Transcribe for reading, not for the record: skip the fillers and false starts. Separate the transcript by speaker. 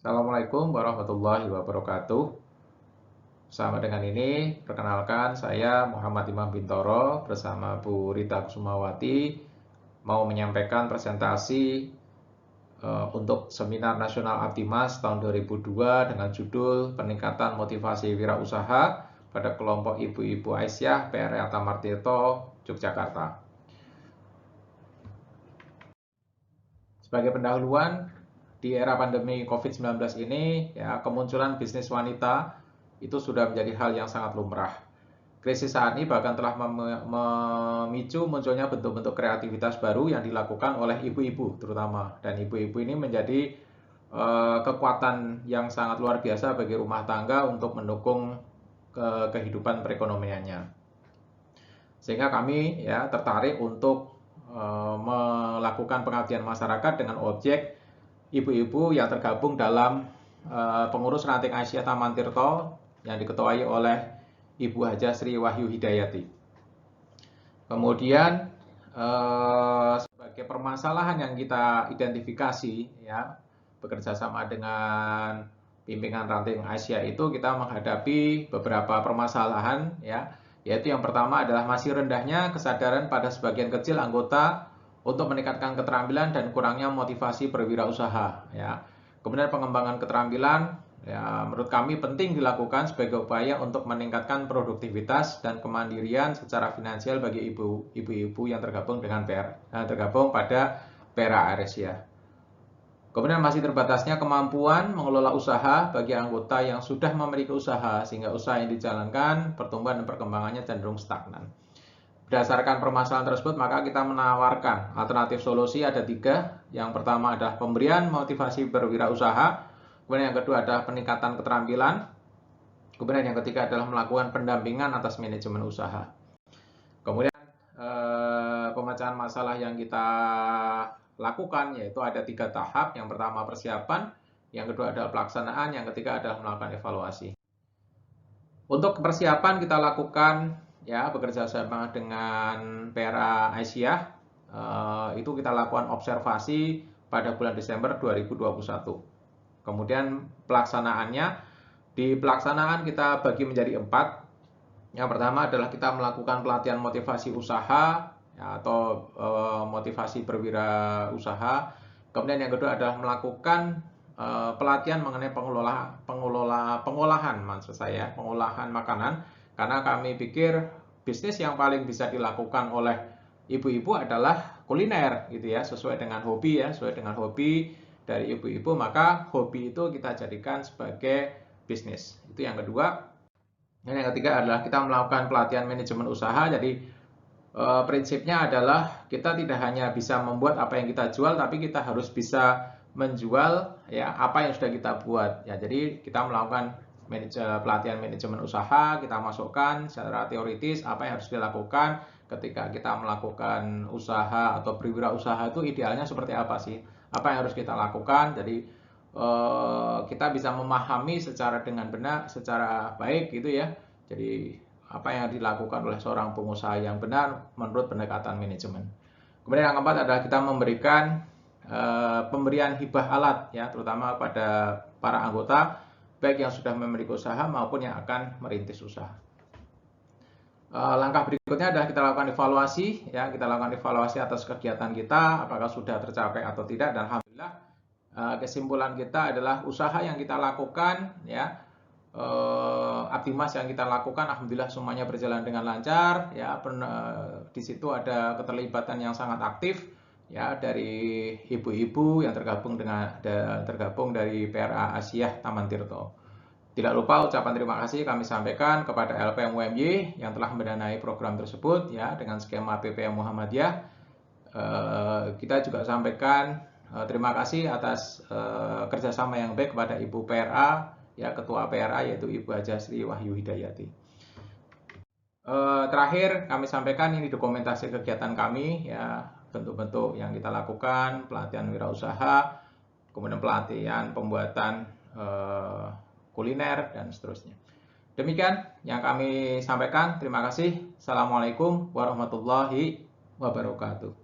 Speaker 1: Assalamualaikum warahmatullahi wabarakatuh. Bersama dengan ini, perkenalkan saya Muhammad Imam Bintoro bersama Bu Rita Kusumawati mau menyampaikan presentasi untuk Seminar Nasional Aptimas tahun 2002 dengan judul Peningkatan Motivasi Wirausaha pada kelompok Ibu-Ibu Aisyah PRA Tamartirto, Yogyakarta. Sebagai pendahuluan, di era pandemi COVID-19 ini, ya, kemunculan bisnis wanita itu sudah menjadi hal yang sangat lumrah. Krisis saat ini bahkan telah memicu munculnya bentuk-bentuk kreativitas baru yang dilakukan oleh ibu-ibu terutama. Dan ibu-ibu ini menjadi kekuatan yang sangat luar biasa bagi rumah tangga untuk mendukung kehidupan perekonomiannya. Sehingga kami ya tertarik untuk melakukan pengabdian masyarakat dengan objek ibu-ibu yang tergabung dalam pengurus ranting Aisyah Tamantirto yang diketuai oleh Ibu Haja Sri Wahyu Hidayati. Kemudian sebagai permasalahan yang kita identifikasi, ya, bekerja sama dengan pimpinan ranting Aisyah itu kita menghadapi beberapa permasalahan, ya, yaitu yang pertama adalah masih rendahnya kesadaran pada sebagian kecil anggota untuk meningkatkan keterampilan dan kurangnya motivasi berwirausaha, ya. Kemudian pengembangan keterampilan, ya, menurut kami penting dilakukan sebagai upaya untuk meningkatkan produktivitas dan kemandirian secara finansial bagi ibu-ibu yang tergabung pada PRA Aisyah. Kemudian masih terbatasnya kemampuan mengelola usaha bagi anggota yang sudah memiliki usaha sehingga usaha yang dijalankan pertumbuhan dan perkembangannya cenderung stagnan. Berdasarkan permasalahan tersebut, maka kita menawarkan alternatif solusi ada 3. Yang pertama adalah pemberian motivasi berwirausaha. Kemudian yang kedua adalah peningkatan keterampilan. Kemudian yang ketiga adalah melakukan pendampingan atas manajemen usaha. Kemudian pemecahan masalah yang kita lakukan yaitu ada 3 tahap. Yang pertama persiapan, yang kedua adalah pelaksanaan, yang ketiga adalah melakukan evaluasi. Untuk persiapan kita lakukan, ya, bekerja sama dengan PRA Aisyah, itu kita lakukan observasi pada bulan Desember 2021. Kemudian pelaksanaannya, di pelaksanaan kita bagi menjadi 4. Yang pertama adalah kita melakukan pelatihan motivasi usaha, ya, atau motivasi berwirausaha. Kemudian yang kedua adalah melakukan pelatihan mengenai pengolahan makanan, karena kami pikir bisnis yang paling bisa dilakukan oleh ibu-ibu adalah kuliner, gitu ya, sesuai dengan hobi, ya, sesuai dengan hobi dari ibu-ibu, maka hobi itu kita jadikan sebagai bisnis. Itu yang kedua. Dan yang ketiga adalah kita melakukan pelatihan manajemen usaha. Jadi prinsipnya adalah kita tidak hanya bisa membuat apa yang kita jual, tapi kita harus bisa menjual, ya, apa yang sudah kita buat, ya. Jadi kita melakukan pelatihan manajemen usaha, kita masukkan secara teoritis apa yang harus dilakukan ketika kita melakukan usaha atau berwirausaha, itu idealnya seperti apa sih, apa yang harus kita lakukan. Jadi kita bisa memahami secara dengan benar, secara baik, gitu ya. Jadi apa yang dilakukan oleh seorang pengusaha yang benar menurut pendekatan manajemen. Kemudian yang keempat adalah kita memberikan pemberian hibah alat, ya, terutama pada para anggota baik yang sudah memiliki usaha maupun yang akan merintis usaha. Langkah berikutnya adalah kita lakukan evaluasi, ya, kita lakukan evaluasi atas kegiatan kita apakah sudah tercapai atau tidak, dan alhamdulillah kesimpulan kita adalah usaha yang kita lakukan, ya, Aptimas yang kita lakukan alhamdulillah semuanya berjalan dengan lancar, ya. Di situ ada keterlibatan yang sangat aktif, ya, dari ibu-ibu yang tergabung dari PRA Aisyah Tamantirto. Tidak lupa ucapan terima kasih kami sampaikan kepada LPM UMY yang telah mendanai program tersebut, ya, dengan skema PPM Muhammadiyah. Kita juga sampaikan terima kasih atas kerjasama yang baik kepada Ibu PRA, ya, Ketua PRA yaitu Ibu Haja Sri Wahyu Hidayati. Terakhir kami sampaikan ini dokumentasi kegiatan kami, ya, bentuk-bentuk yang kita lakukan, pelatihan wirausaha, kemudian pelatihan pembuatan kuliner dan seterusnya. Demikian yang kami sampaikan. Terima kasih. Assalamualaikum warahmatullahi wabarakatuh.